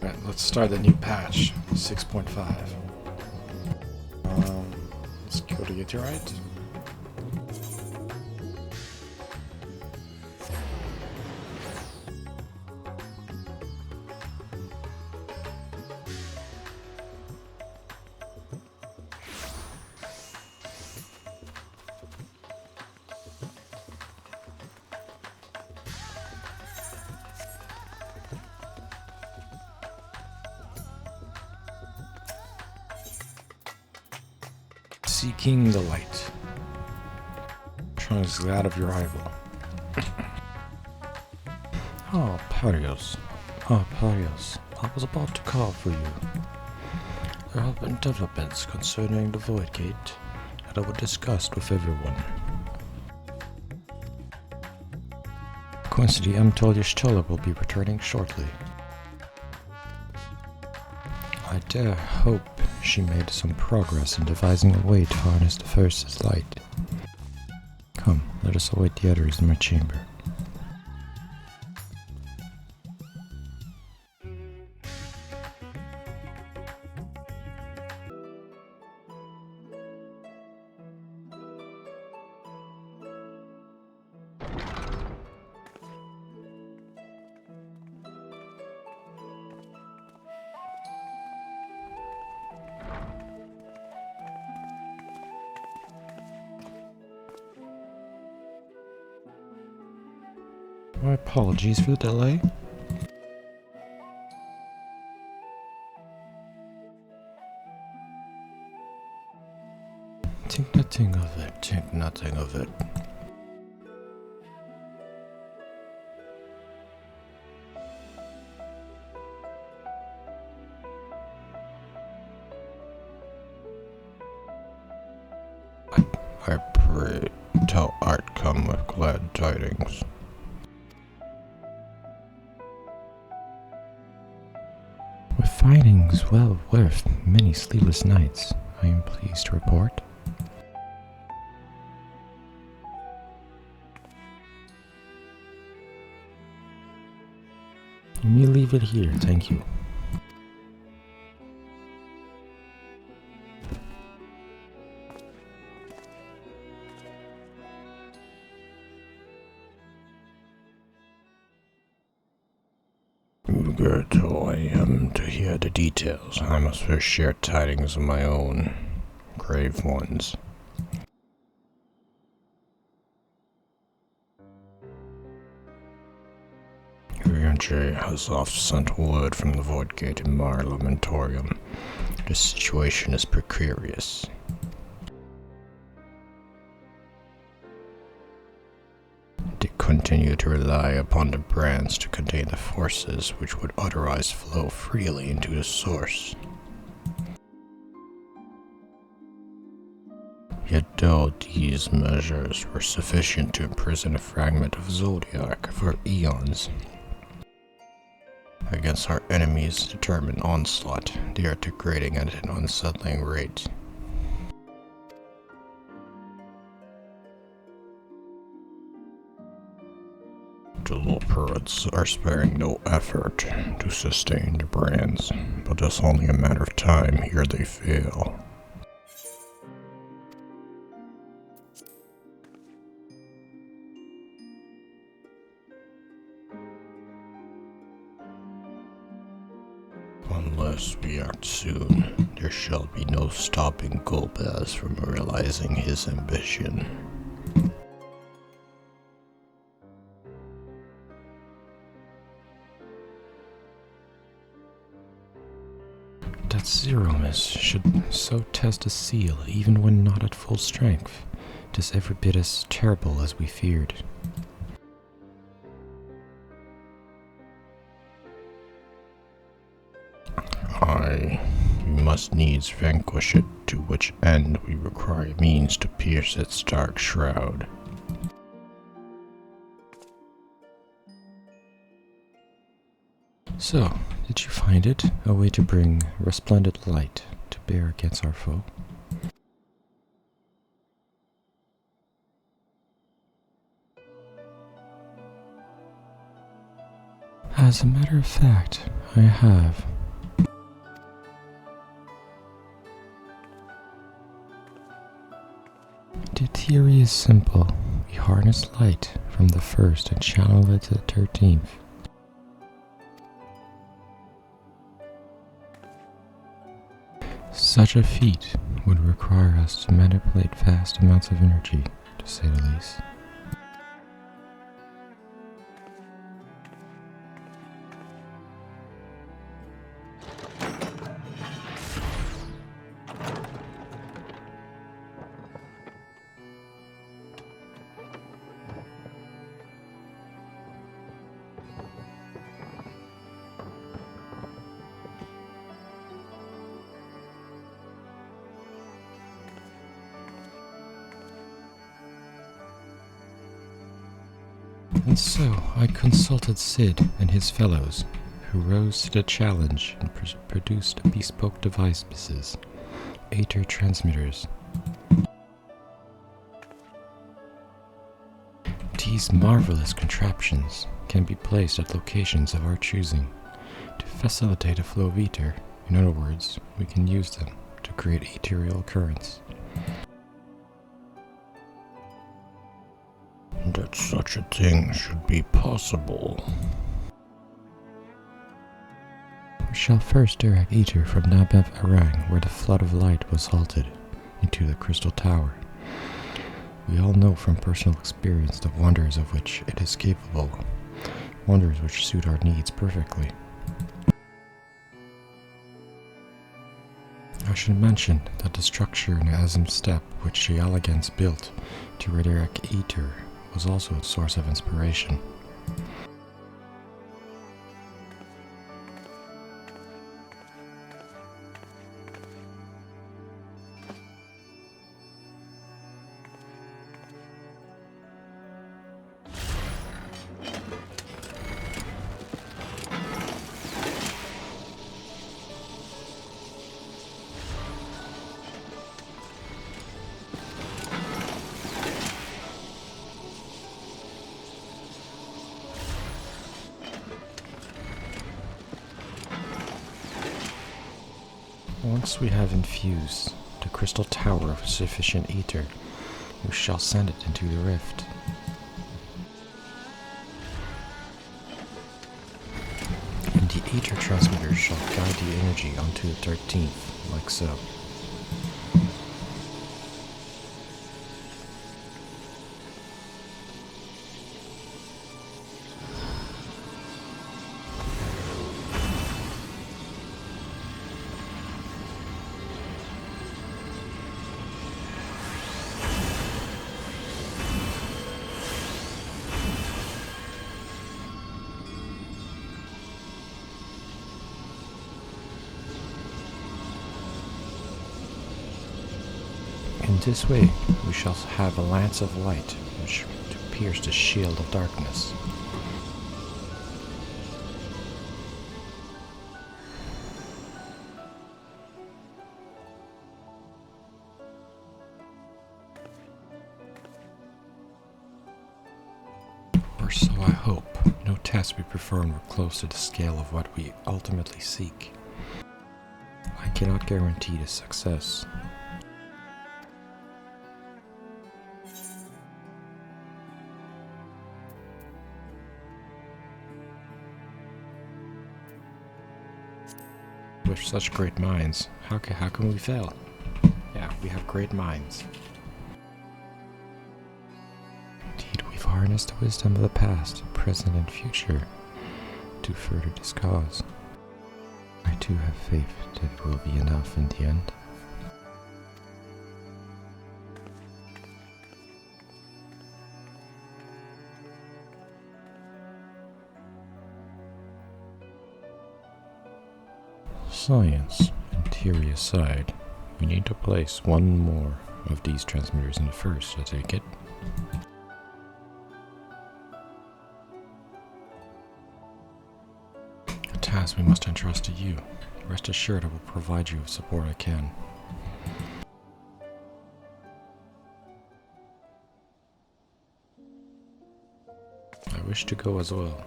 Right, let's start the new patch, 6.5. Let's go to Aetherite. Seeking the light. Trying to glad of your arrival. Oh, Parios. Oh, Parios. I was about to call for you. There have been developments concerning the Void Gate that I would discuss with everyone. Coincidentally, I'm told Y'shtola will be returning shortly. I dare hope she made some progress in devising a way to harness the First's light. Come, let us await the others in my chamber. My apologies for the delay. Think nothing of it, think nothing of it. I pray, tell Art come with glad tidings. With findings well worth many sleepless nights, I am pleased to report. Let me leave it here, thank you. Eager till I am to hear the details, I must first share tidings of my own, grave ones. J has oft sent word from the Void Gate in Mar Lamentorium. The situation is precarious. They continue to rely upon the brands to contain the forces which would otherwise flow freely into the source. Yet though these measures were sufficient to imprison a fragment of Zodiac for eons, against our enemies' determined onslaught, they are degrading at an unsettling rate. The Loperids are sparing no effort to sustain the brands, but it's only a matter of time here they fail. Unless we act soon, there shall be no stopping Golbaz from realizing his ambition. That Zeromus should so test a seal even when not at full strength. It is every bit as terrible as we feared. We must needs vanquish it, to which end we require means to pierce its dark shroud. So, did you find it? A way to bring resplendent light to bear against our foe? As a matter of fact, I have. theory is simple. We harness light from the first and channel it to the 13th. Such a feat would require us to manipulate vast amounts of energy, to say the least. And so I consulted Sid and his fellows, who rose to the challenge and produced bespoke devices, Aether transmitters. These marvelous contraptions can be placed at locations of our choosing to facilitate a flow of ether. In other words, we can use them to create ethereal currents. That such a thing should be possible. We shall first direct ether from Nabev Arang, where the flood of light was halted, into the crystal tower. We all know from personal experience the wonders of which it is capable, wonders which suit our needs perfectly. I should mention that the structure in the Azim Step which the Elegants built to redirect ether was also a source of inspiration. Once we have infused the crystal tower of sufficient ether, we shall send it into the rift. And the ether transmitters shall guide the energy onto the 13th, like so. In this way, we shall have a lance of light which to pierce the shield of darkness. Or so I hope. No test we perform were close to the scale of what we ultimately seek. I cannot guarantee the success. With such great minds, how can we fail? Yeah, we have great minds. Indeed, we've harnessed the wisdom of the past, present, and future to further this cause. I too have faith that it will be enough in the end. Science and theory aside, we need to place one more of these transmitters in the first, I take it. A task we must entrust to you. Rest assured I will provide you with support I can. I wish to go as well.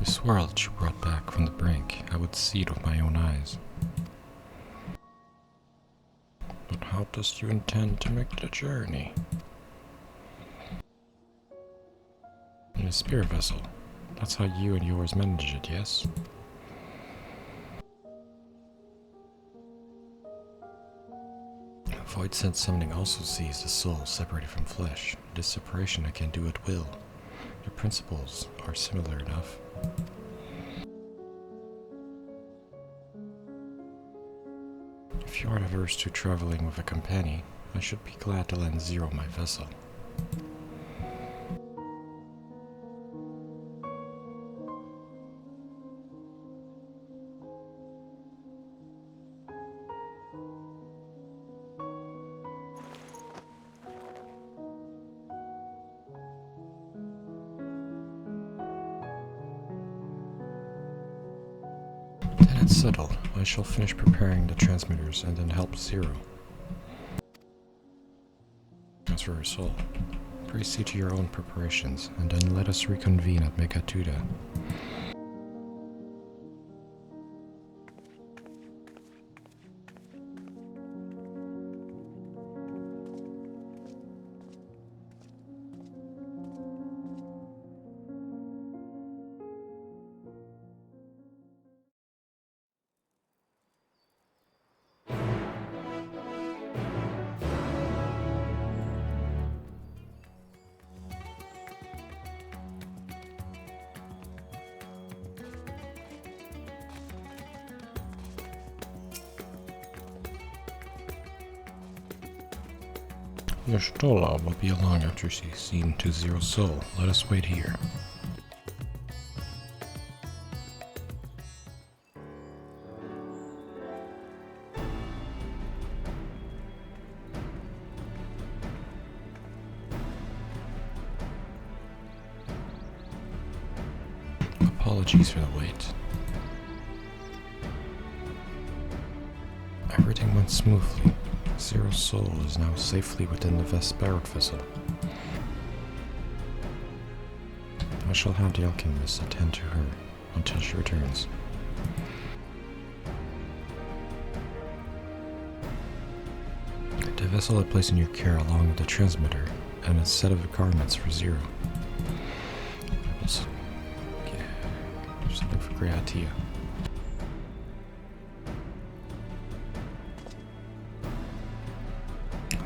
I swore that you brought back from the brink, I would see it with my own eyes. But how dost you intend to make the journey? In a spirit vessel. That's how you and yours manage it, yes? Void sense summoning also sees the soul separated from flesh. This separation I can do at will. The principles are similar enough. If you aren't averse to traveling with a companion, I should be glad to lend Zero my vessel. Then it's settled. I shall finish preparing the transmitters and then help Zero. As for her soul, pray see to your own preparations, and then let us reconvene at Megatuda. Your Stola will be along after she's seen to Zero's soul. Let us wait here. Apologies for the wait. Everything went smoothly. Zero's soul is now safely within the spirit vessel. I shall have the alchemist attend to her until she returns. The vessel I place in your care along with the transmitter and a set of garments for Zero. Just look for great idea.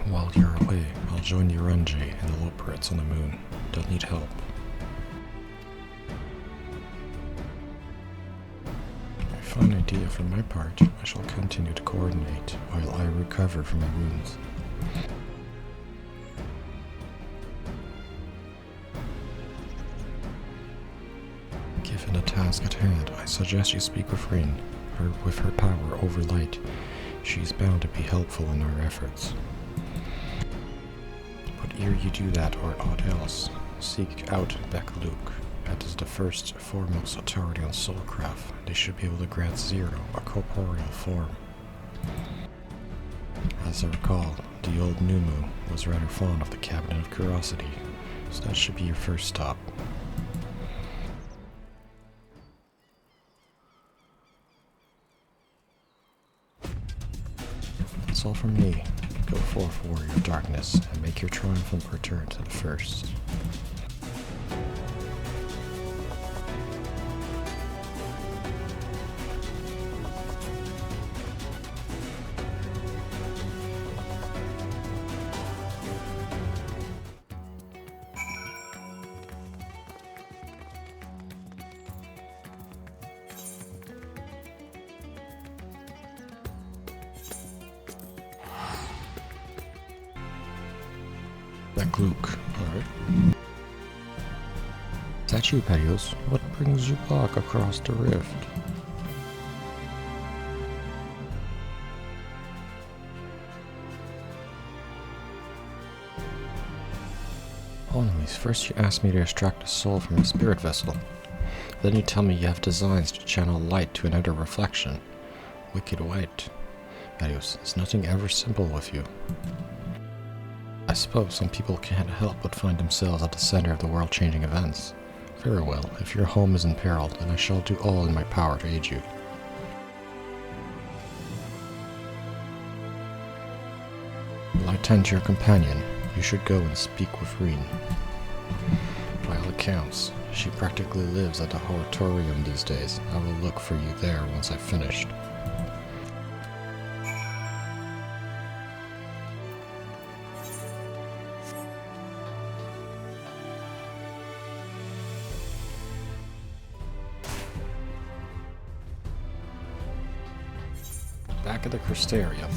While you're away, I'll join Uranji and the Loporets on the moon. They'll need help. A fine idea for my part. I shall continue to coordinate while I recover from my wounds. Given the task at hand, I suggest you speak with Rin. With her power over light, she's bound to be helpful in our efforts. Ere you do that or aught else, seek out Bekaluk. That is the first foremost authority on soulcraft. They should be able to grant Zero a corporeal form. As I recall, the old Numu was rather fond of the Cabinet of Curiosity, so that should be your first stop. That's all from me. Go forth, warrior of darkness, and make your triumphant return to the first. That Gluck, alright. Is that you, Pelios? What brings you back across the rift? Anyways, first you asked me to extract a soul from a spirit vessel. Then you tell me you have designs to channel light to another reflection. Wicked white. Pelios, is nothing ever simple with you? I suppose some people can't help but find themselves at the center of the world-changing events. Very well. If your home is in peril, then I shall do all in my power to aid you. While I tend to your companion, you should go and speak with Reen. By all accounts, she practically lives at the Horatorium these days. I will look for you there once I've finished. Back at the Crystarium.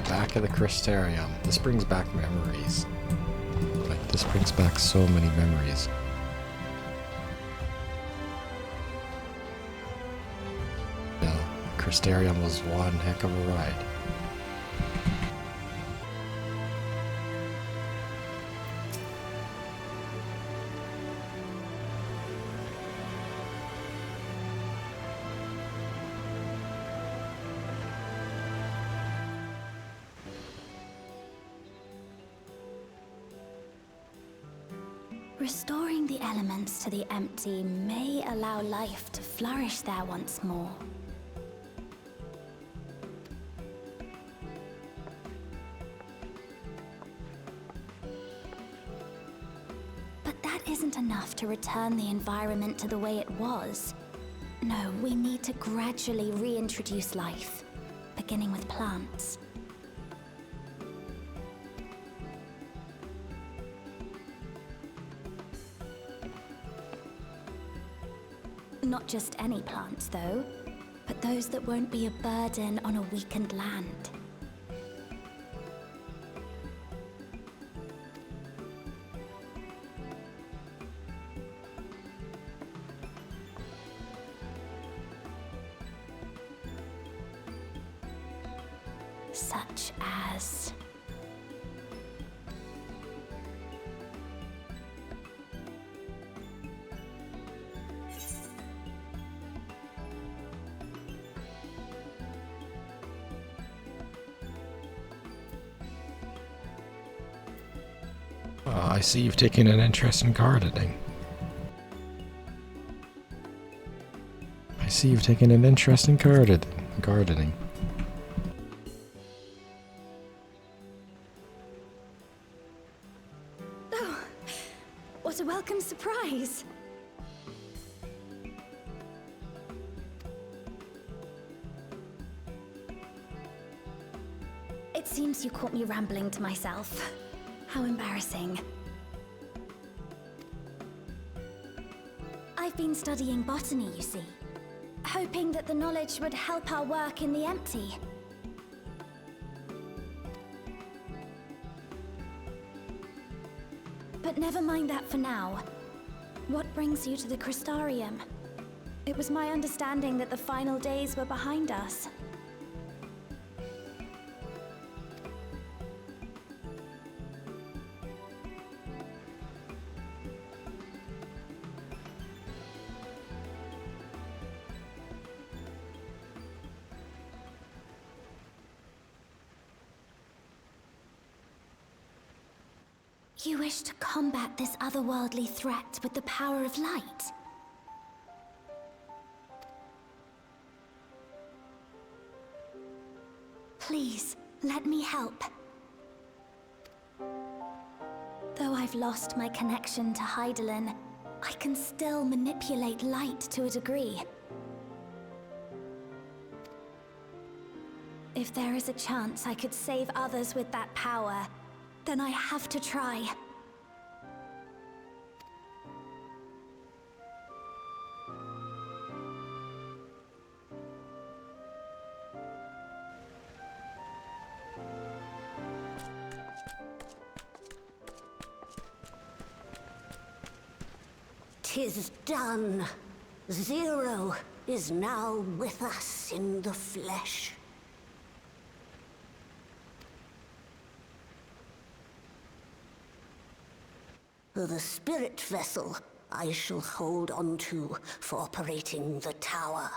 Back at the Crystarium. This brings back memories. Like, this brings back so many memories. Yeah, Crystarium was one heck of a ride. Restoring the elements to the empty may allow life to flourish there once more. But that isn't enough to return the environment to the way it was. No, we need to gradually reintroduce life, beginning with plants. Not just any plants, though, but those that won't be a burden on a weakened land. Such as... I see you've taken an interest in gardening. Gardening. Oh, what a welcome surprise! It seems you caught me rambling to myself. How embarrassing. I've been studying botany, you see. Hoping that the knowledge would help our work in the empty. But never mind that for now. What brings you to the Crystarium? It was my understanding that the final days were behind us. You wish to combat this otherworldly threat with the power of light? Please, let me help. Though I've lost my connection to Hydaelyn, I can still manipulate light to a degree. If there is a chance I could save others with that power, then I have to try. "'Tis done. Zero is now with us in the flesh." The spirit vessel I shall hold on to for operating the tower.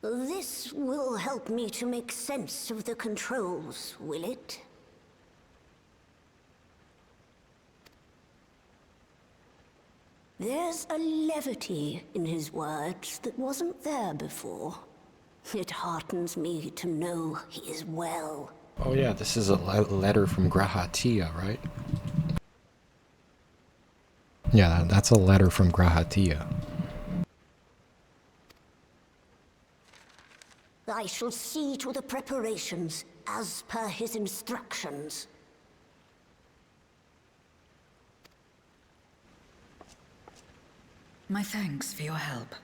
This will help me to make sense of the controls, will it? There's a levity in his words that wasn't there before. It heartens me to know he is well. Oh yeah, this is a letter from Grahatia, right? Yeah, that's a letter from Grahatia. I shall see to the preparations, as per his instructions. My thanks for your help.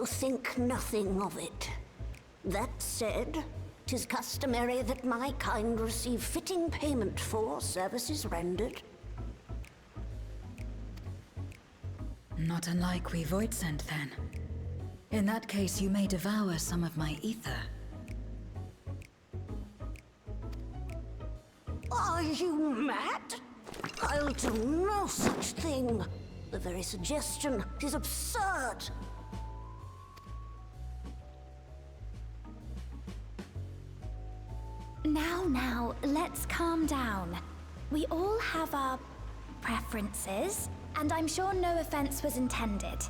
Think nothing of it. That said, 'tis customary that my kind receive fitting payment for services rendered. Not unlike we Void sent, then. In that case, you may devour some of my ether. Are you mad? I'll do no such thing. The very suggestion is absurd. Now, let's calm down. We all have our preferences, and I'm sure no offense was intended.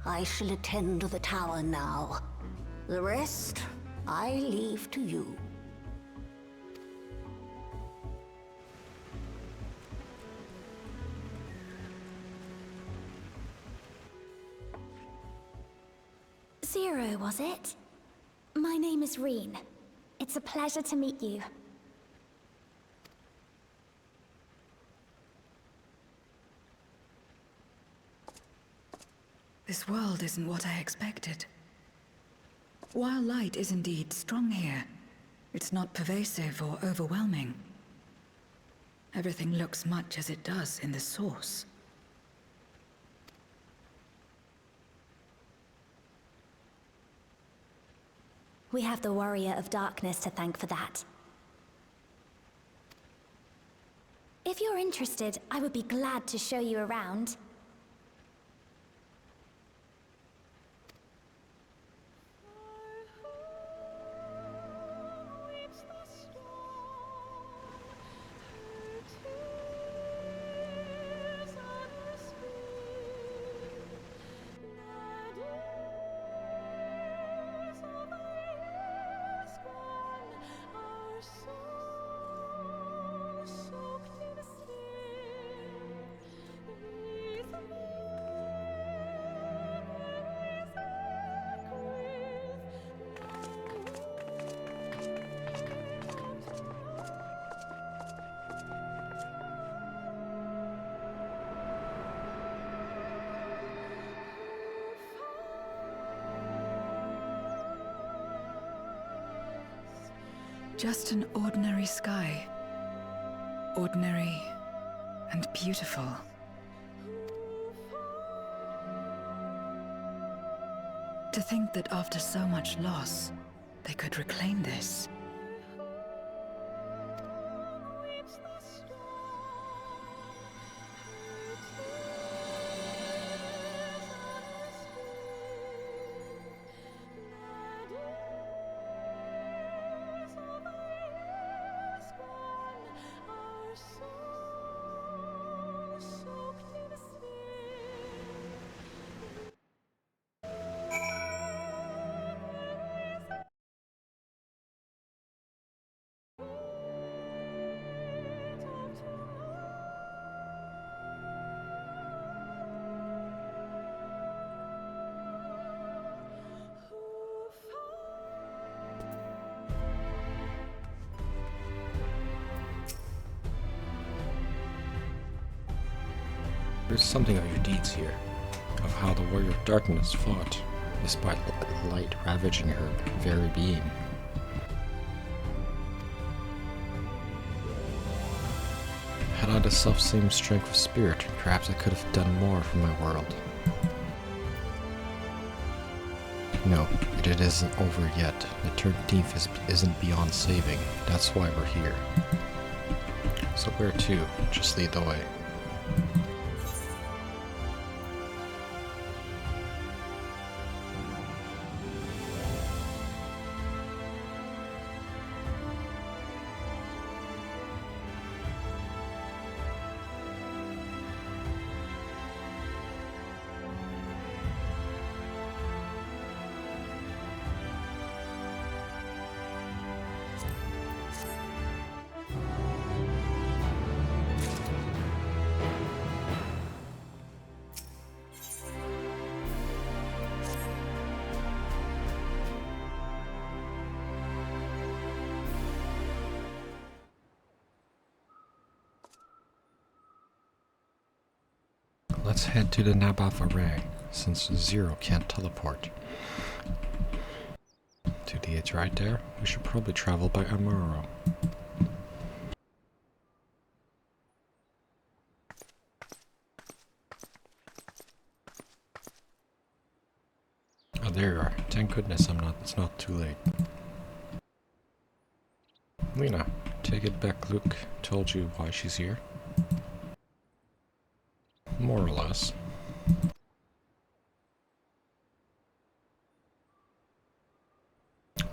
I shall attend to the tower now. The rest, I leave to you. Zero, was it? My name is Reen. It's a pleasure to meet you. This world isn't what I expected. While light is indeed strong here, it's not pervasive or overwhelming. Everything looks much as it does in the source. We have the Warrior of Darkness to thank for that. If you're interested, I would be glad to show you around. Just an ordinary sky. Ordinary and beautiful. To think that after so much loss, they could reclaim this. There's something of your deeds here, of how the Warrior of Darkness fought, despite light ravaging her very being. Had I the self-same strength of spirit, perhaps I could have done more for my world. No, it isn't over yet. The 13th isn't beyond saving. That's why we're here. So where to? Just lead the way. Let's head to the FFXIV, since Zero can't teleport. To the edge right there, we should probably travel by Amaro. Oh, there you are. Thank goodness it's not too late. Lena, take it back. Luke told you why she's here. More or less.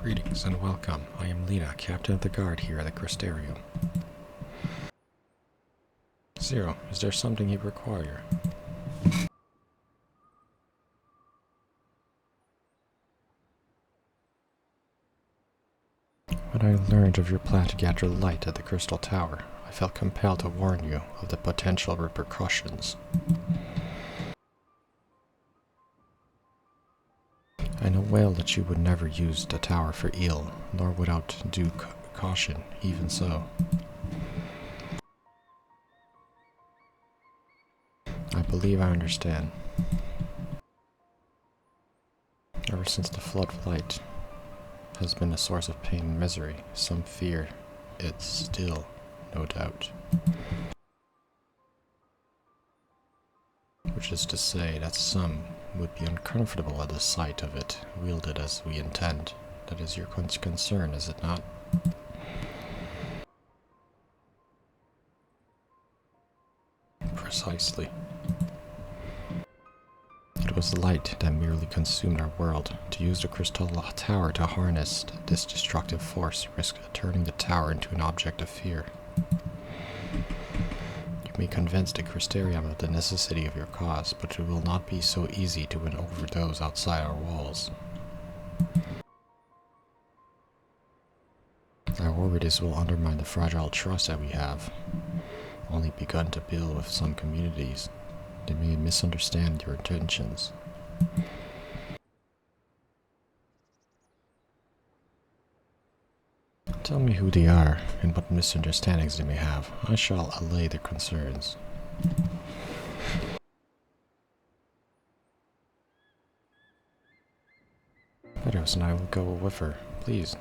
Greetings and welcome. I am Lena, Captain of the Guard here at the Crystarium. Zero, is there something you require? When I learned of your plan to gather light at the Crystal Tower, I felt compelled to warn you of the potential repercussions. I know well that you would never use the tower for ill, nor without due caution, even so. I believe I understand. Ever since the flood of light has been a source of pain and misery, some fear it still, no doubt. Which is to say that some would be uncomfortable at the sight of it, wielded as we intend. That is your concern, is it not? Precisely. It was light that merely consumed our world. To use the Crystal Tower to harness this destructive force risked turning the tower into an object of fear. You may convince the Crystarium of the necessity of your cause, but it will not be so easy to win over those outside our walls. I worry this will undermine the fragile trust that we have only begun to build with some communities. They may misunderstand your intentions. Tell me who they are and what misunderstandings they may have. I shall allay their concerns. Meadows and I will go with her, please.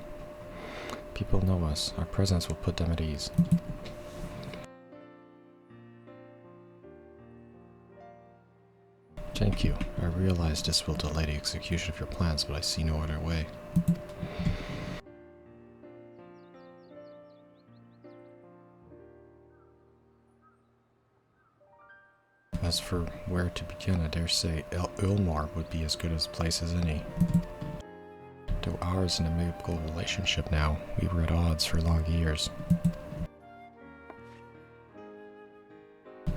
People know us. Our presence will put them at ease. Thank you. I realize this will delay the execution of your plans, but I see no other way. As for where to begin, I dare say Ulmar would be as good a place as any. Though ours is an amicable relationship now, we were at odds for long years.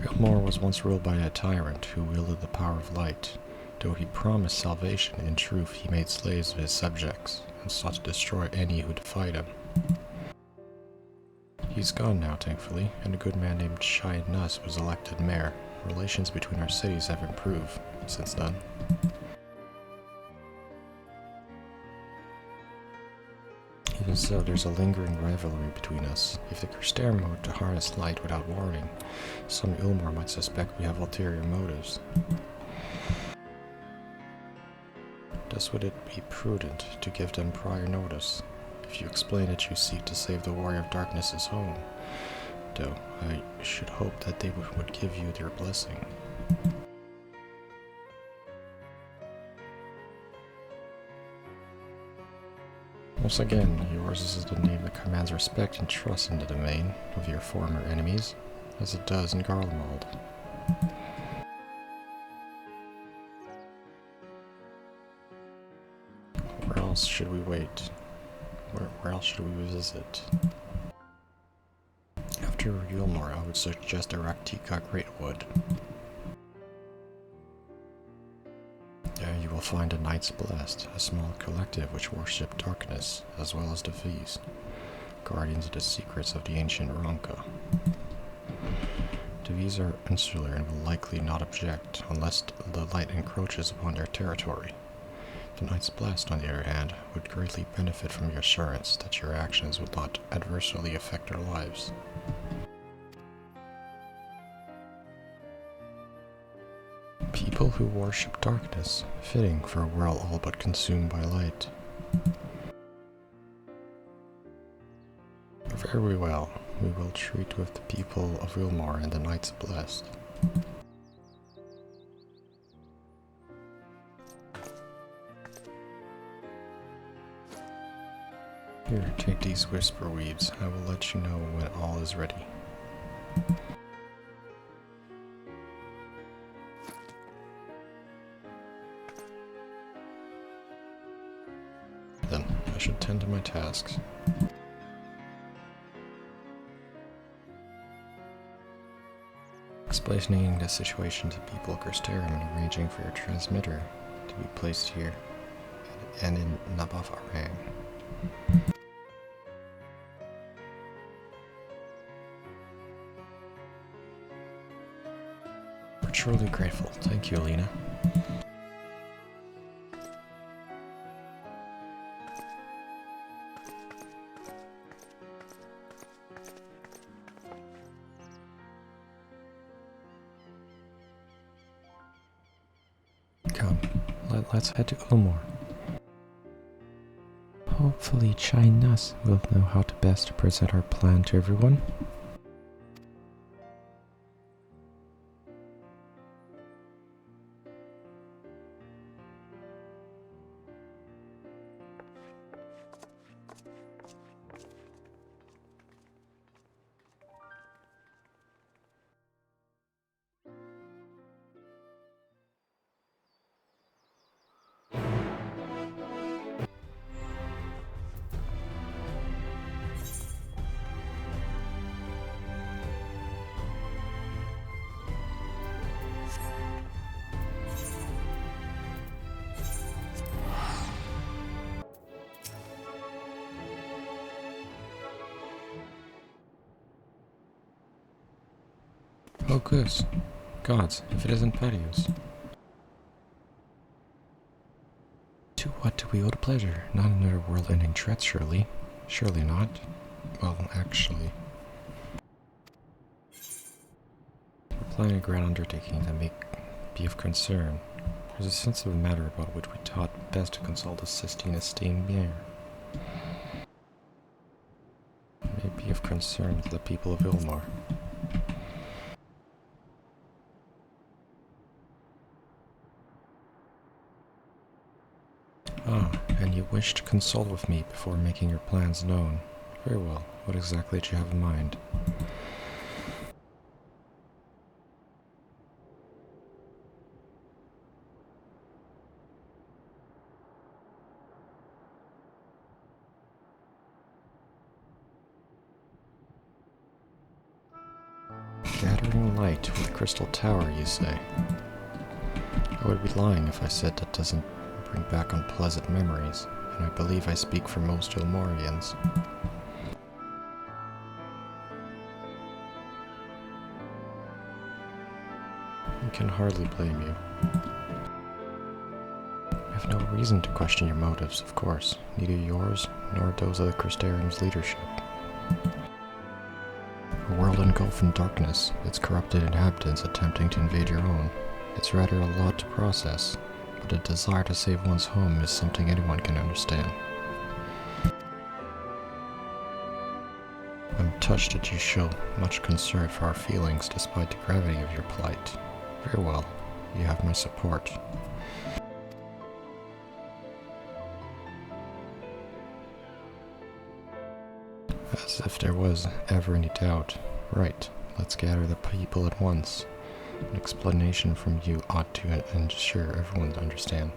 Ulmar was once ruled by a tyrant who wielded the power of light. Though he promised salvation, in truth he made slaves of his subjects, and sought to destroy any who defied him. He's gone now, thankfully, and a good man named Shai Nus was elected mayor. Relations between our cities have improved since then. Even so, there's a lingering rivalry between us. If the Crystarium were to harness light without warning, some Ulmar might suspect we have ulterior motives. Thus would it be prudent to give them prior notice. If you explain that you seek to save the Warrior of Darkness's home, though I should hope that they would give you their blessing. Once again, yours is the name that commands respect and trust in the domain of your former enemies, as it does in Garlemald. Where else should we wait? Where else should we visit? After Yulmore, I would suggest Araktika Greatwood. There you will find a Knights Blessed, a small collective which worship darkness, as well as the V's, guardians of the secrets of the ancient Ronka. The V's are insular and will likely not object unless the light encroaches upon their territory. The Knights Blessed, on the other hand, would greatly benefit from your assurance that your actions would not adversely affect their lives. People who worship darkness, fitting for a world all but consumed by light. Very well, we will treat with the people of Wilmar and the Knights Blessed. Here, take these whisper weeds. I will let you know when all is ready. Then, I should tend to my tasks. Explaining the situation to people Gersterum and arranging for your transmitter to be placed here and in Nabaf Arang. We're truly grateful. Thank you, Alina. Come, let's head to Ulmor. Hopefully Chai-Nus will know how to best present our plan to everyone. Oh, goose. Gods, if it isn't Patios. To what do we owe the pleasure? Not another world-ending threat, surely. Surely not. Well, actually. We're planning a grand undertaking that may be of concern. There's a sensitive matter about which we thought best to consult the Sistine esteemed mayor. It may be of concern to the people of Ilmar. Ah, and you wish to consult with me before making your plans known. Very well. What exactly did you have in mind? Gathering light with Crystal Tower, you say? I would be lying if I said that doesn't bring back unpleasant memories, and I believe I speak for most Ilmorians. I can hardly blame you. I have no reason to question your motives, of course, neither yours nor those of the Crystarium's leadership. A world engulfed in darkness, its corrupted inhabitants attempting to invade your own. It's rather a lot to process, but a desire to save one's home is something anyone can understand. I'm touched that you show much concern for our feelings despite the gravity of your plight. Very well, you have my support. As if there was ever any doubt. Right, let's gather the people at once. An explanation from you ought to ensure everyone understand.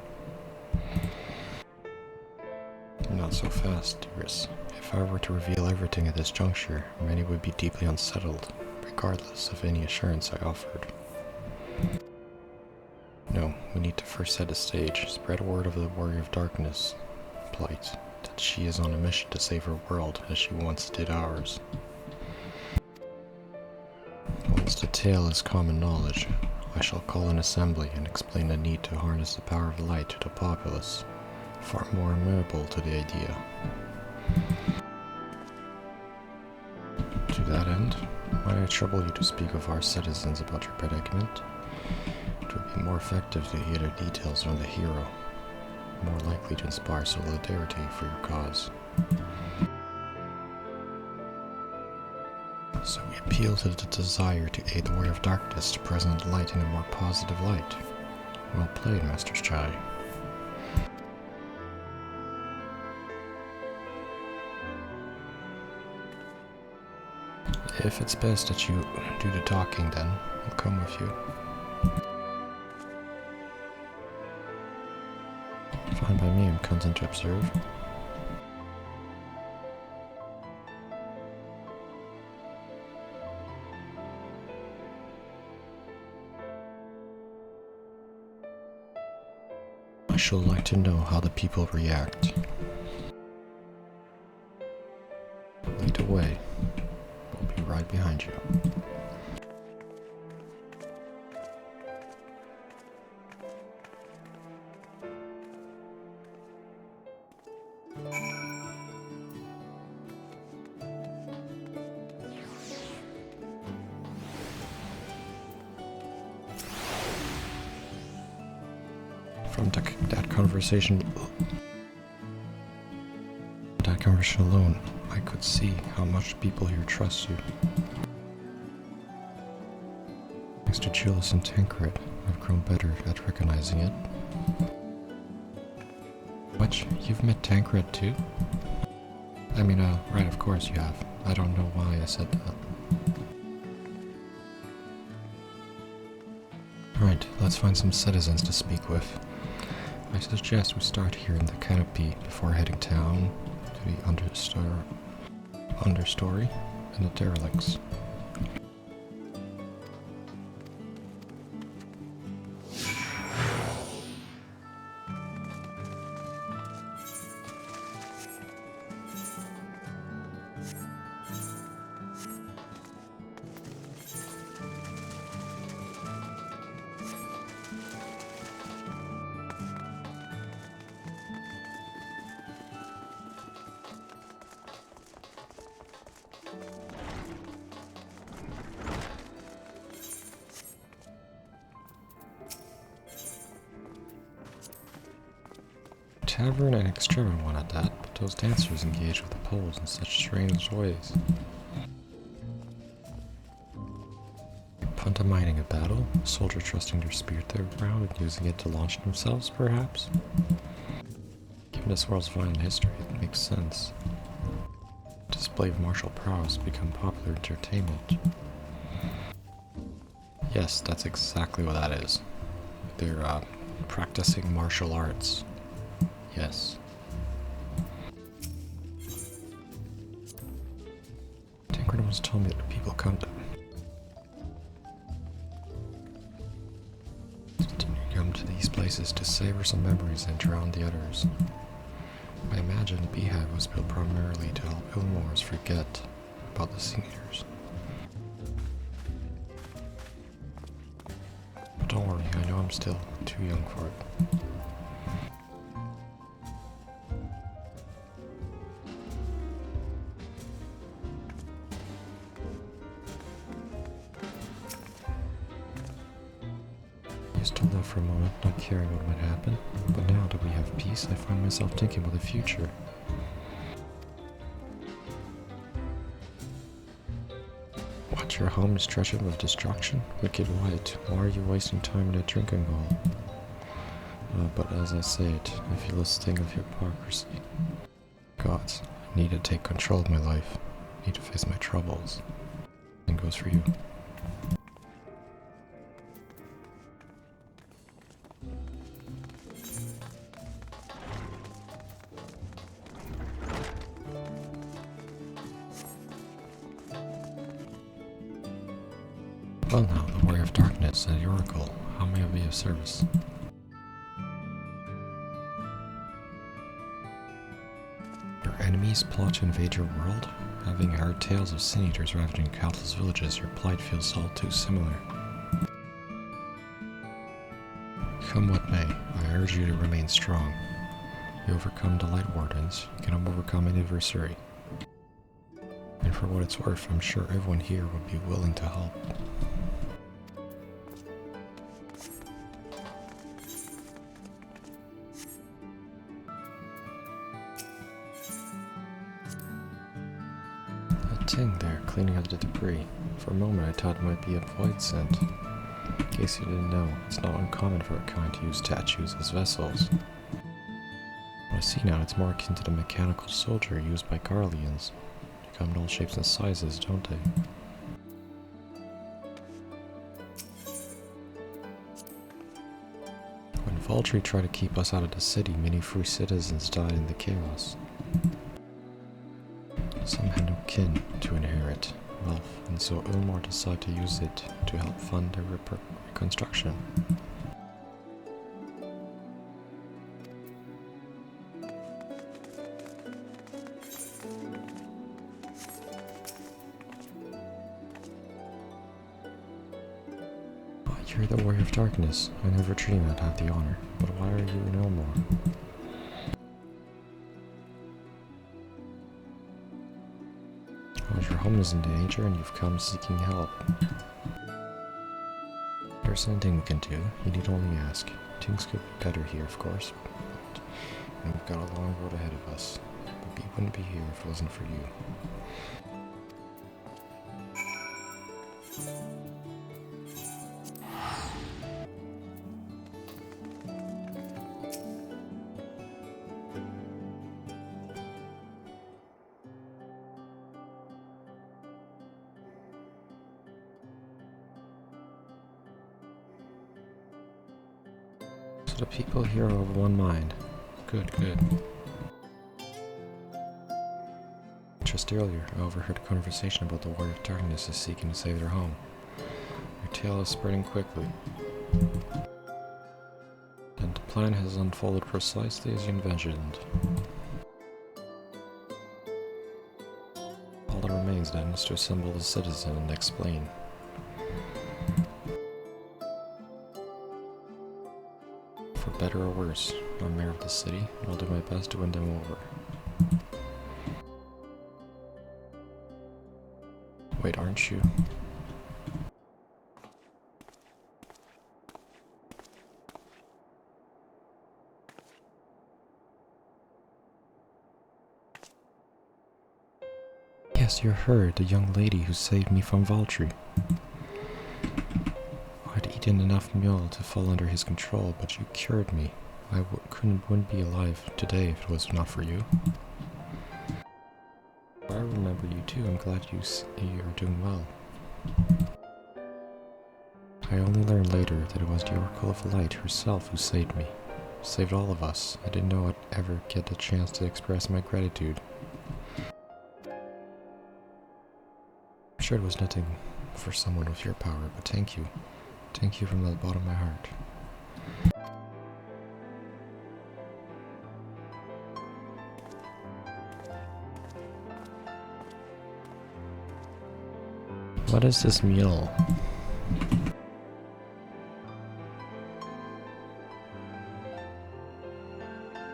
Not so fast, dearest. If I were to reveal everything at this juncture, many would be deeply unsettled, regardless of any assurance I offered. No, we need to first set the stage, spread word of the Warrior of Darkness, plight, that she is on a mission to save her world as she once did ours. Once the tale is common knowledge, I shall call an assembly and explain the need to harness the power of light to the populace, far more amenable to the idea. To that end, might I trouble you to speak of our citizens about your predicament? It would be more effective to hear the details from the hero, more likely to inspire solidarity for your cause. So we appeal to the desire to aid the Warrior of Darkness to present the light in a more positive light. Well played, Master Chai. If it's best that you do the talking, then I'll come with you. Fine by me, I'm content to observe. I shall like to know how the people react. Lead the way. We'll be right behind you. From that conversation alone, I could see how much people here trust you. Thanks to Julius and Tancred, I've grown better at recognizing it. What? You've met Tancred too? I mean, right, of course you have. I don't know why I said that. Right, let's find some citizens to speak with. I suggest we start here in the canopy before heading down to the understory and the derelicts. Tavern and XIV one at that, but those dancers engage with the poles in such strange ways. Pantomining a battle, a soldier trusting their spear to the ground and using it to launch themselves, perhaps? Given this world's violent history, it makes sense. Display of martial prowess become popular entertainment. Yes, that's exactly what that is. They're practicing martial arts. Yes. Tancred once told me that people come to these places to savor some memories and drown the others. I imagine the beehive was built primarily to help Ilmors forget about the seniors. But don't worry, I know I'm still too young for it. To live for a moment, not caring what might happen, but now that we have peace, I find myself thinking about the future. What, your home is treasured with destruction? Wicked White, why are you wasting time in a drinking hall? But as I say it, I feel a sting of hypocrisy. Gods, I need to take control of my life. need to face my troubles. Same goes for you. Well now, the Warrior of Darkness and the Oracle, how may I be of service? Your enemies plot to invade your world? Having heard tales of sin eaters ravaging countless villages, your plight feels all too similar. Come what may, I urge you to remain strong. You overcome the Light Wardens, you can overcome any adversary. And for what it's worth, I'm sure everyone here would be willing to help. Ting there, cleaning out the debris. For a moment I thought it might be a void scent. In case you didn't know, it's not uncommon for a kind to use statues as vessels. What I see now, it's more akin to the mechanical soldier used by Garleans. They come in all shapes and sizes, don't they? When Valtry tried to keep us out of the city, many free citizens died in the chaos. Some had no kin to inherit wealth, and so Ilmor decided to use it to help fund their reconstruction. Oh, you're the Warrior of Darkness. I never dreamed I'd have the honor. But why are you in Ilmor? Your home is in danger and you've come seeking help. If there's anything we can do, you need only ask. Things could be better here, of course, and we've got a long road ahead of us. But we wouldn't be here if it wasn't for you. The people here are of one mind. Good, good. Just earlier, I overheard a conversation about the Warrior of Darkness is seeking to save their home. Your tale is spreading quickly. And the plan has unfolded precisely as you envisioned. All that remains then is to assemble the citizen and explain. For better or worse, I'm mayor of the city, and I'll do my best to win them over. Wait, aren't you? Yes, you're her, the young lady who saved me from Valtry. I'd eaten enough meal to fall under his control, but you cured me. I wouldn't be alive today if it was not for you. I remember you too. I'm glad you're doing well. I only learned later that it was the Oracle of Light herself who saved me. Saved all of us. I didn't know I'd ever get the chance to express my gratitude. I'm sure it was nothing for someone with your power, but thank you. Thank you from the bottom of my heart. What is this meal?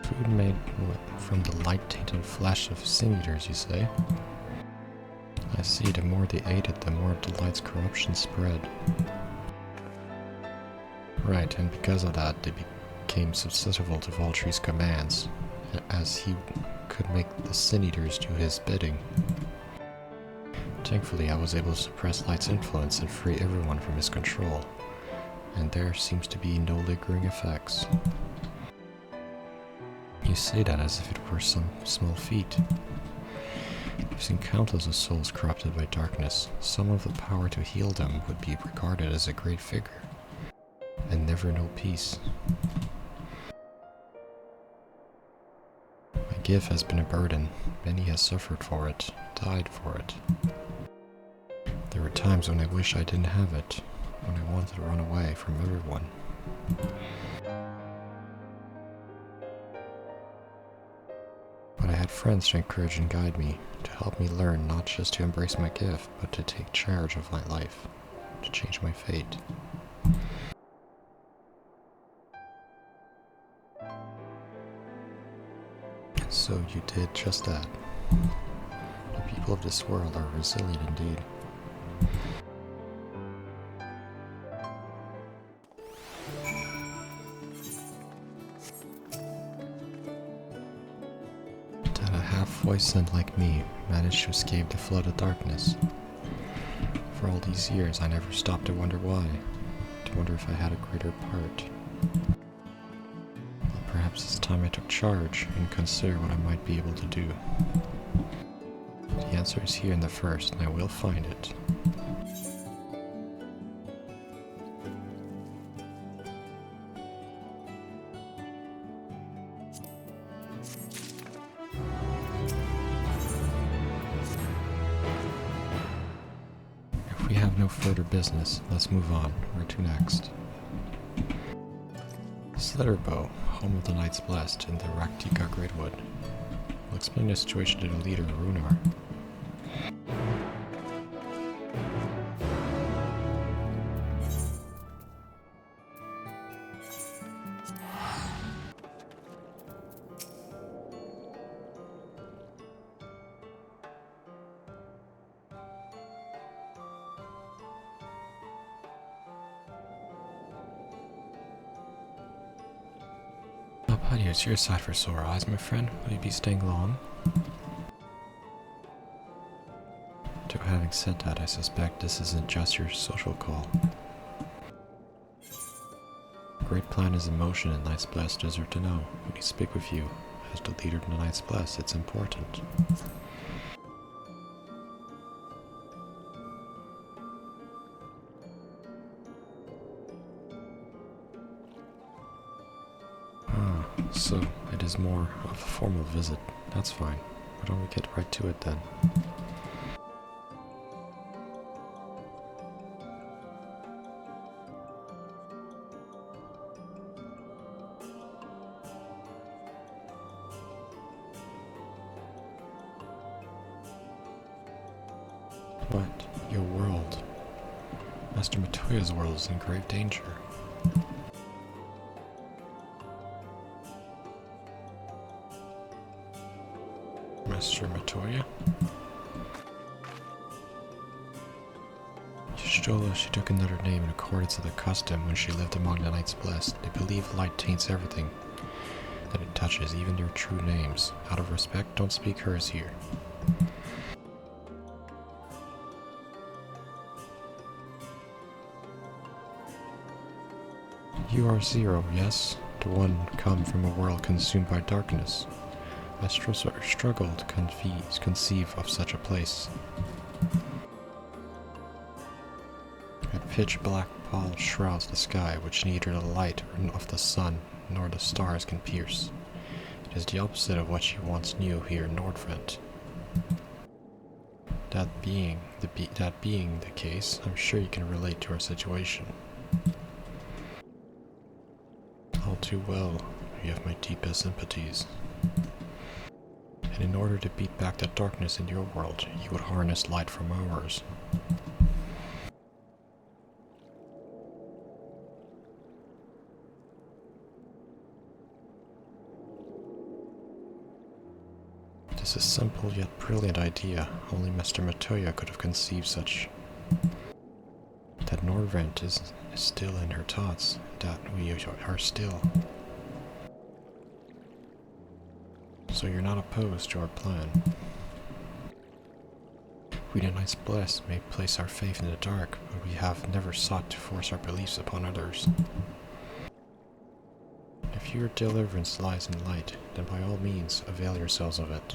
Food made from the light-tainted flesh of sin eaters, you say? I see, the more they ate it, the more the light's corruption spread. Right, and because of that, they became susceptible to Valtry's commands, as he could make the sin eaters do his bidding. Thankfully, I was able to suppress Light's influence and free everyone from his control, and there seems to be no lingering effects. You say that as if it were some small feat. I've seen countless of souls corrupted by darkness. Some of the power to heal them would be regarded as a great figure, and never know peace. My gift has been a burden. Many has suffered for it, died for it. There were times when I wished I didn't have it, when I wanted to run away from everyone. But I had friends to encourage and guide me, to help me learn not just to embrace my gift, but to take charge of my life, to change my fate. And so you did just that. The people of this world are resilient indeed. That a half-voiced like me managed to escape the flood of darkness. For all these years, I never stopped to wonder why, to wonder if I had a greater part. Well, perhaps it's time I took charge and consider what I might be able to do. The answer is here in the first, and I will find it. If we have no further business, let's move on. Where to next? Slitterbow, home of the Knights Blessed in the Raktika Greatwood. We'll explain the situation to the leader, Runar. Paddy, it's your side for sore eyes, my friend. Will you be staying long? To having said that, I suspect this isn't just your social call. A great plan is in motion and Knights Blessed deserve to know. We need to speak with you. As the leader of the Knights Blessed, it's important. So, it is more of a formal visit. That's fine. Why don't we get right to it then? What? Your world? Master Matoya's world is in grave danger. Master Matoya? Y'shtola, she took another name in accordance with the custom when she lived among the Knights Blessed. They believe light taints everything that it touches, even their true names. Out of respect, don't speak hers here. You are Zero, yes? The one come from a world consumed by darkness. I struggle to conceive of such a place. A pitch black pall shrouds the sky, which neither the light of the sun nor the stars can pierce. It is the opposite of what you once knew here in Nordfront. That being the case, I'm sure you can relate to our situation. All too well, you have my deepest sympathies. And in order to beat back that darkness in your world, you would harness light from ours. This is a simple yet brilliant idea. Only Master Matoya could have conceived such. That Nordvent is still in her thoughts, that we are still. So you're not opposed to our plan. We the Knights Blessed may place our faith in the dark, but we have never sought to force our beliefs upon others. If your deliverance lies in light, then by all means avail yourselves of it.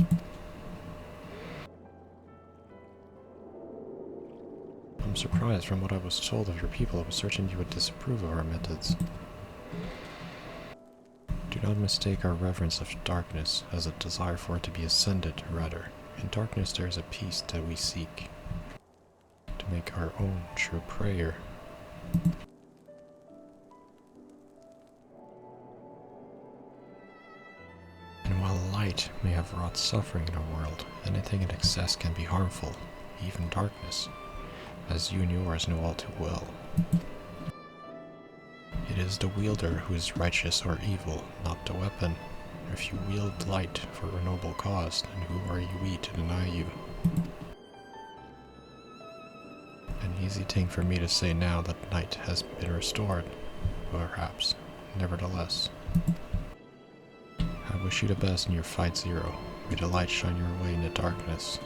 I'm surprised. From what I was told of your people, I was certain you would disapprove of our methods. Do not mistake our reverence of darkness as a desire for it to be ascended, rather. In darkness there is a peace that we seek, to make our own true prayer. And while light may have wrought suffering in our world, anything in excess can be harmful, even darkness, as you and yours know all too well. It is the wielder who is righteous or evil, not the weapon. If you wield light for a noble cause, then who are we to deny you? An easy thing for me to say now that night has been restored, perhaps. Nevertheless, I wish you the best in your fight, Zero. May the light shine your way in the darkness.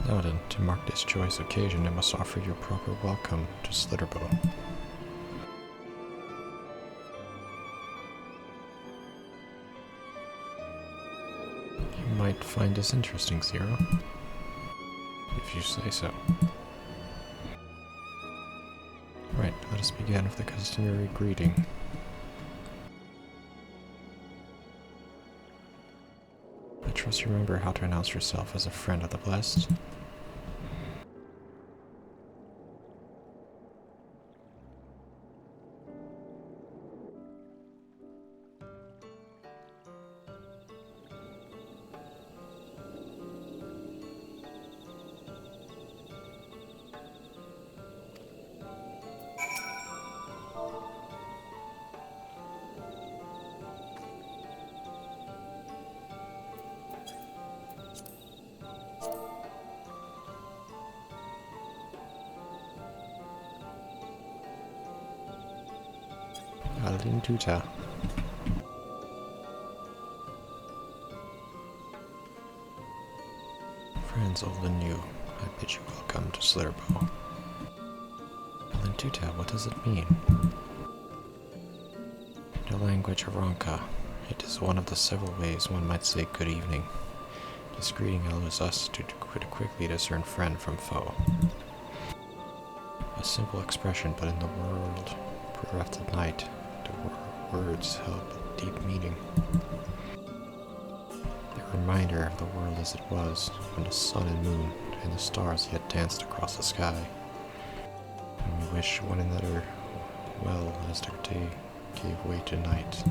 Now then, to mark this joyous occasion, I must offer you a proper welcome to Slitherbow. You might find this interesting, Zero. If you say so. Right, let us begin with the customary greeting. I trust you remember how to announce yourself as a friend of the blessed. Paladin Tuta. Friends old and new, I bid you welcome to Slitherbow. Paladin Tuta, what does it mean? The language of Ronka. It is one of the several ways one might say good evening. This greeting allows us to quickly discern friend from foe. A simple expression, but in the world bereft of night, the words held deep meaning. A reminder of the world as it was, when the sun and moon and the stars yet danced across the sky. And we wish one another well as the day gave way to night.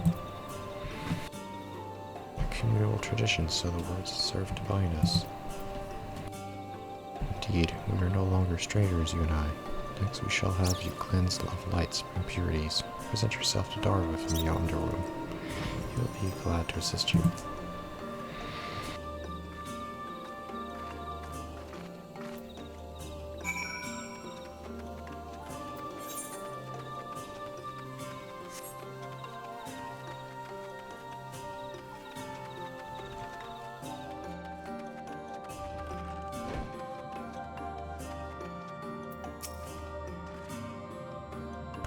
A communal tradition, so the words serve to bind us. Indeed, we are no longer strangers, you and I. Next we shall have you cleansed of lights and impurities. Present yourself to Darwith in yonder room. He will be glad to assist you.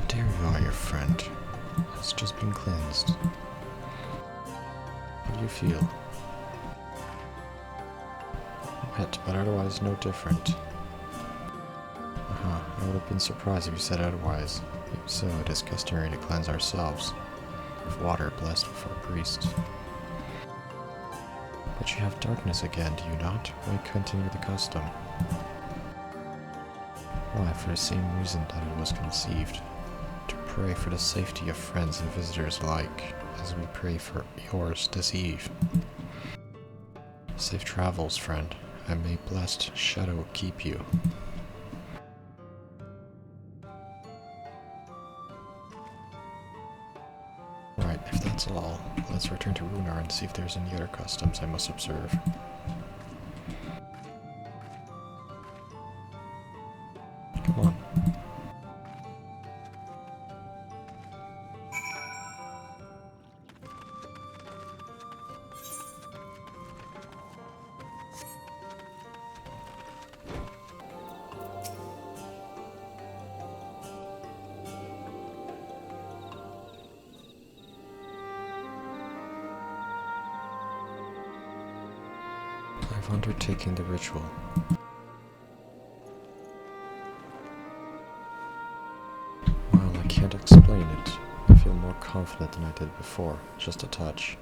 There you are, your friend. Has just been cleansed. How do you feel? Wet, but otherwise no different. I would have been surprised if you said otherwise. Even so, it is customary to cleanse ourselves with water blessed before priests. But you have darkness again, do you not? Why continue the custom? Why, for the same reason that it was conceived. To pray for the safety of friends and visitors alike, as we pray for yours this eve. Safe travels, friend, and may blessed shadow keep you. Right, if that's all, let's return to Runar and see if there's any other customs I must observe. Come on. of undertaking the ritual. While I can't explain it, I feel more confident than I did before, just a touch.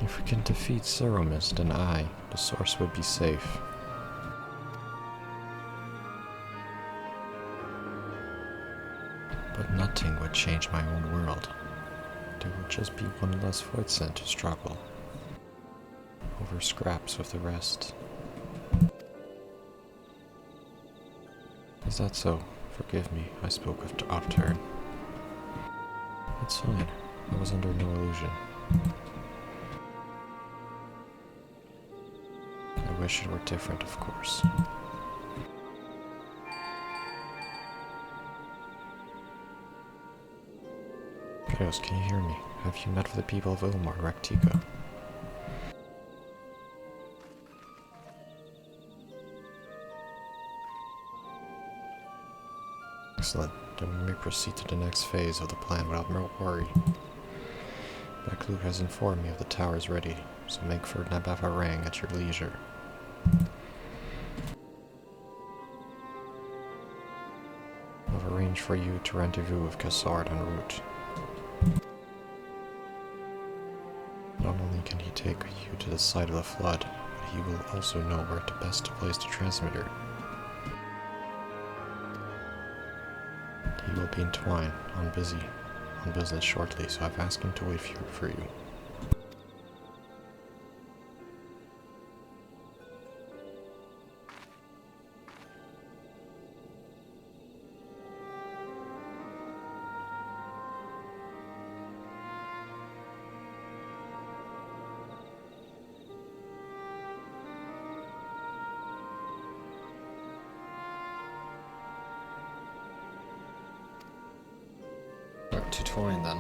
If we can defeat Ceromist and the source would be safe. But nothing would change my own world. There would just be one less Voidsent to struggle over scraps with the rest. Is that so? Forgive me, I spoke off turn. It's fine. I was under no illusion. I wish it were different, of course. Chaos, can you hear me? Have you met with the people of Ilmar, Raktika? Excellent. Then we may proceed to the next phase of the plan without more worry. Bakluk has informed me of the towers ready, so make for Nabavarang at your leisure. I've arranged for you to rendezvous with Cactuar en route. Not only can he take you to the site of the flood, but he will also know where to best place the transmitter. He will be in Twine, on business shortly, so I've asked him to wait for you. To Twine, then.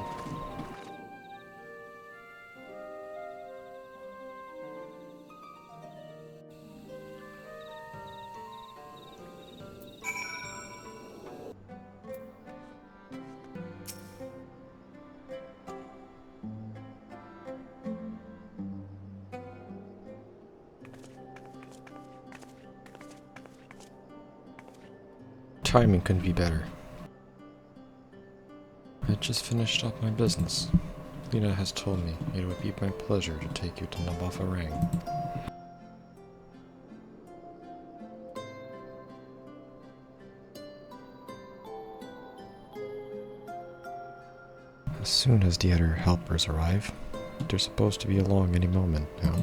Timing couldn't be better. I just finished up my business. Lena has told me it would be my pleasure to take you to Nabavarang. As soon as the other helpers arrive, they're supposed to be along any moment now.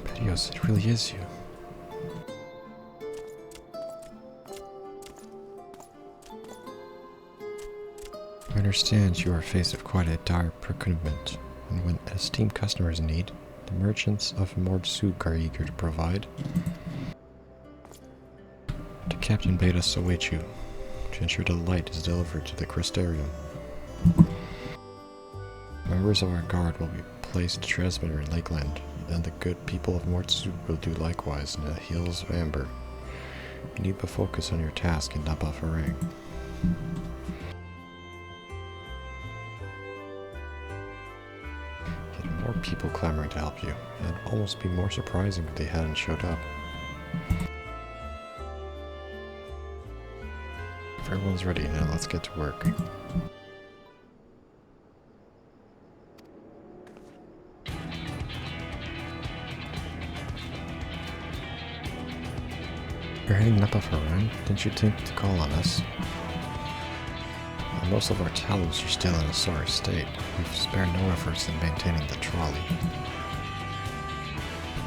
Petios, it really is you. I understand you are faced with quite a dire predicament, and when esteemed customers in need, the merchants of Mordsuk are eager to provide. The captain bade us await you, to ensure the light is delivered to the Crystarium. Members of our guard will be placed in the transmitter in Lakeland, and the good people of Mordsuk will do likewise in the Hills of Amber. You need to focus on your task in Nabavarang. More people clamoring to help you, and it'd almost be more surprising if they hadn't showed up. If everyone's ready, now let's get to work. You're heading up off our run? Didn't you think to call on us? While most of our talus are still in a sorry state, we've spared no efforts in maintaining the trolley.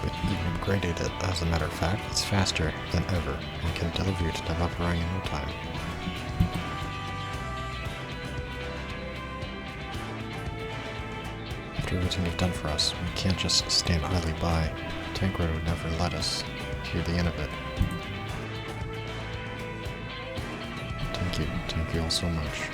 But even upgraded it, as a matter of fact, it's faster than ever and can deliver you to Nabavarang in no time. After everything you've done for us, we can't just stand idly by. Tancred would never let us hear the end of it. Thank you all so much.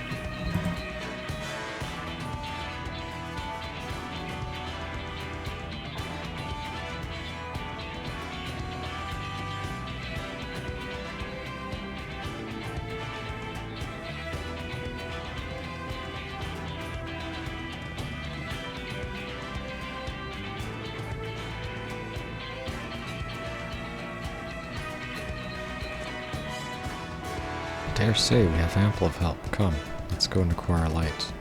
I dare say we have ample of help. Come, let's go and acquire light.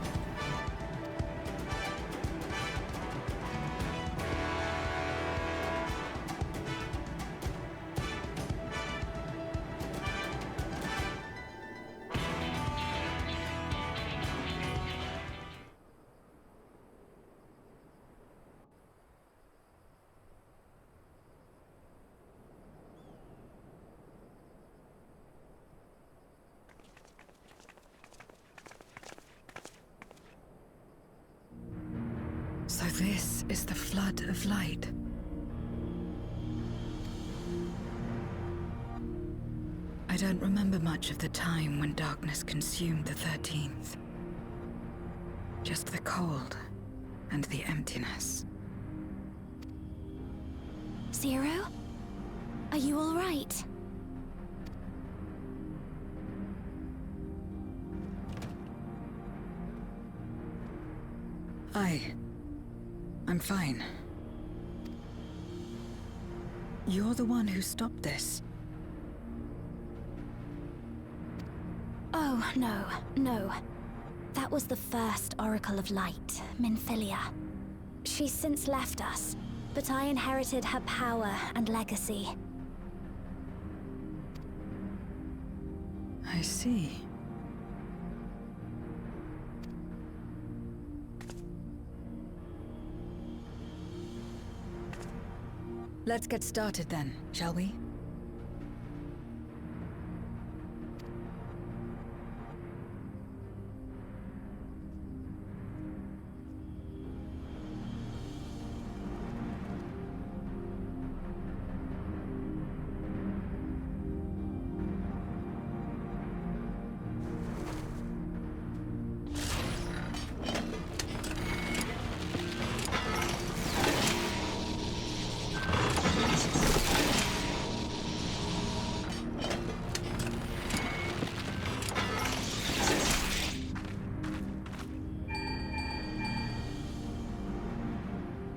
So this is the flood of light. I don't remember much of the time when darkness consumed the 13th. Just the cold and the emptiness. Zero? Are you all right? I'm fine. You're the one who stopped this. Oh, no. That was the first Oracle of Light, Minfilia. She's since left us, but I inherited her power and legacy. I see. Let's get started then, shall we?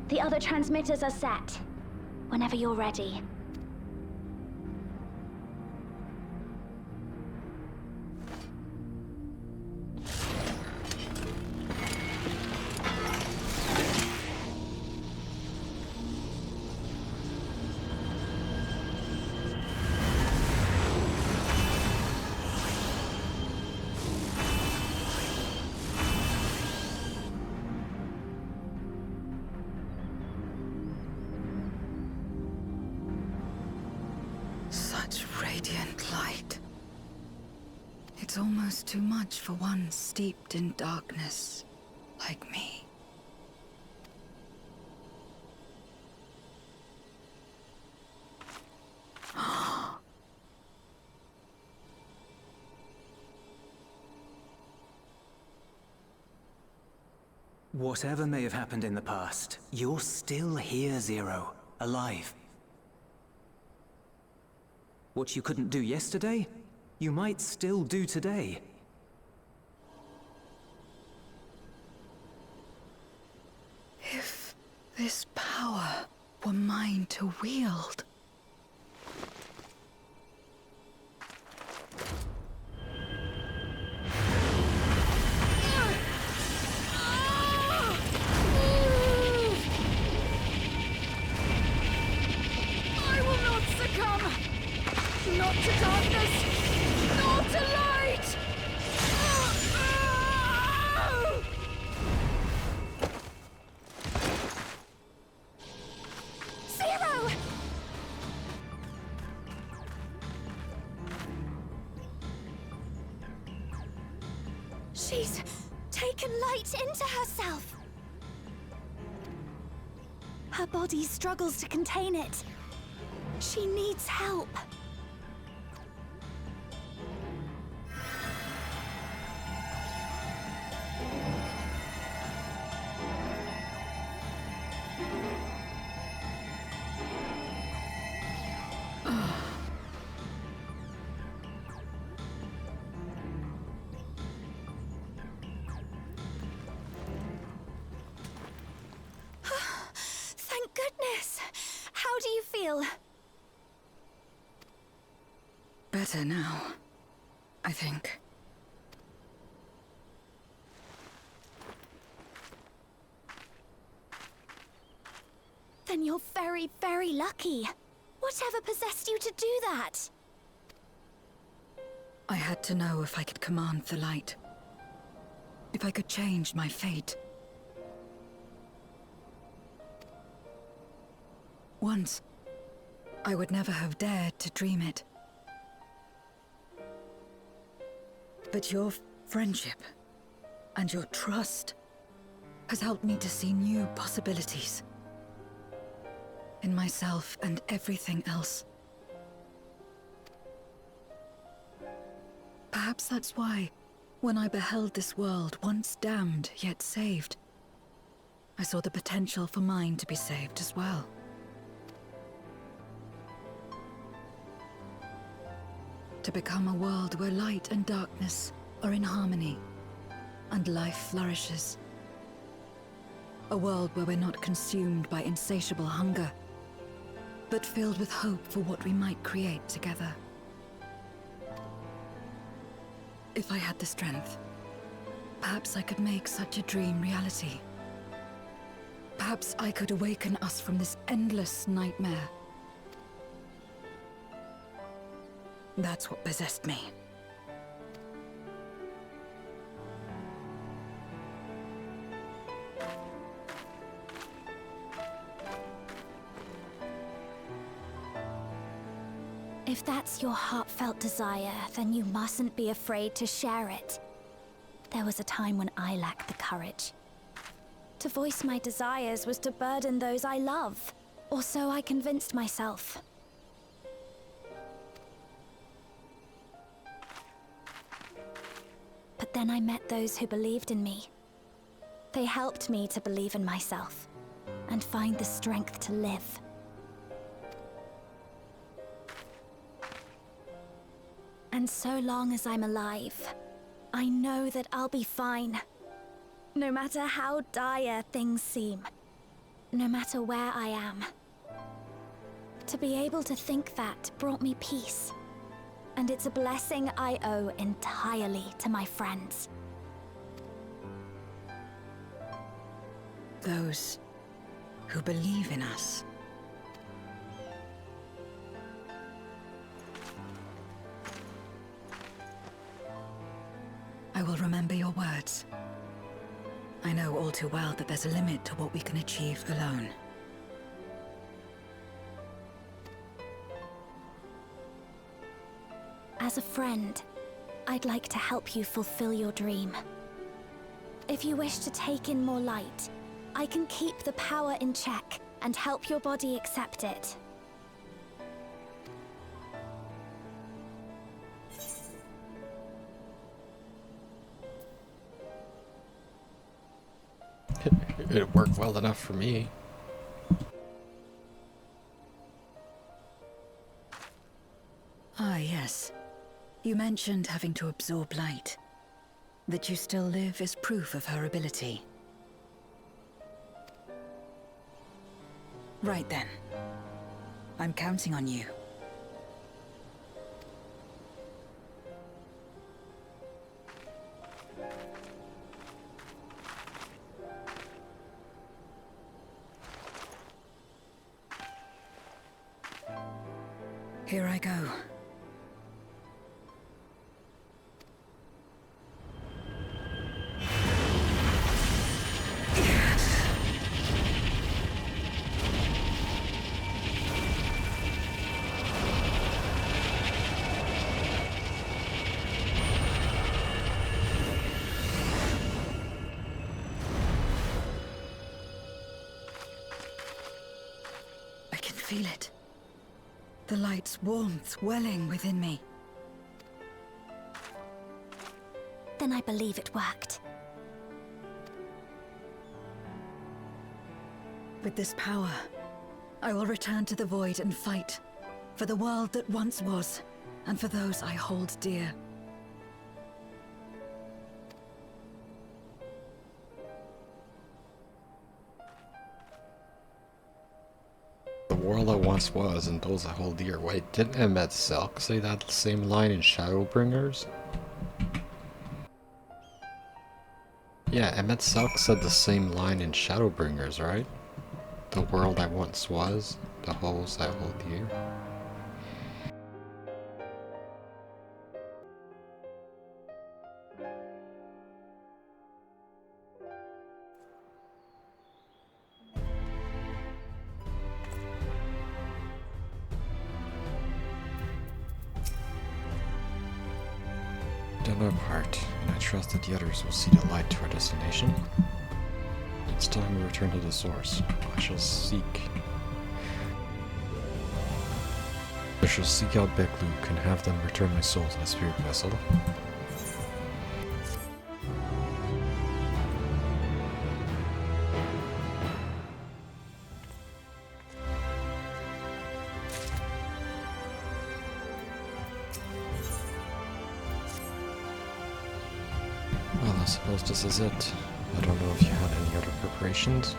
The other transmitters are set. Whenever you're ready. Such radiant light. It's almost too much for one steeped in darkness like me. Whatever may have happened in the past, you're still here, Zero. Alive. What you couldn't do yesterday, you might still do today. If this power were mine to wield. Not to darkness, nor to light! Zero! She's taken light into herself. Her body struggles to contain it. She needs help. Thank goodness. How do you feel? Better now, I think. Then you're very, very lucky. Whatever possessed you to do that? I had to know if I could command the light. If I could change my fate. Once, I would never have dared to dream it. But your friendship and your trust has helped me to see new possibilities. In myself and everything else. Perhaps that's why, when I beheld this world once damned yet saved, I saw the potential for mine to be saved as well. To become a world where light and darkness are in harmony, and life flourishes. A world where we're not consumed by insatiable hunger, but filled with hope for what we might create together. If I had the strength, perhaps I could make such a dream reality. Perhaps I could awaken us from this endless nightmare. That's what possessed me. If that's your heartfelt desire, then you mustn't be afraid to share it. There was a time when I lacked the courage. To voice my desires was to burden those I love, or so I convinced myself. But then I met those who believed in me. They helped me to believe in myself, and find the strength to live. And so long as I'm alive, I know that I'll be fine. No matter how dire things seem, no matter where I am. To be able to think that brought me peace. And it's a blessing I owe entirely to my friends. Those who believe in us. I will remember your words. I know all too well that there's a limit to what we can achieve alone. As a friend, I'd like to help you fulfill your dream. If you wish to take in more light, I can keep the power in check and help your body accept it. It worked well enough for me. Ah, yes. You mentioned having to absorb light. That you still live is proof of her ability. Right then. I'm counting on you. Here I go. feel it. The light's warmth welling within me. Then I believe it worked. With this power, I will return to the Void and fight for the world that once was, and for those I hold dear. The world that once was and those I hold dear. Wait, didn't Emmett Selk say that same line in Shadowbringers? Yeah, Emmett Selk said the same line in Shadowbringers, right? The world I once was, the holes I hold dear. Done our part, and I trust that the others will see the light to our destination. It's time we return to the source. I shall seek out Bekluk and have them return my soul to the spirit vessel. Well, I suppose this is it. I don't know if you had any other preparations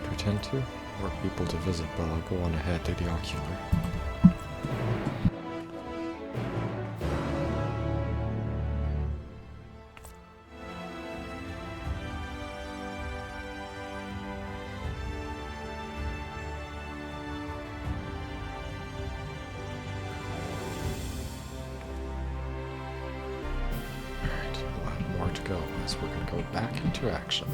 to attend to, or people to visit, but I'll go on ahead to the ocular. Alright, we'll have more to go as we're going to go back into action.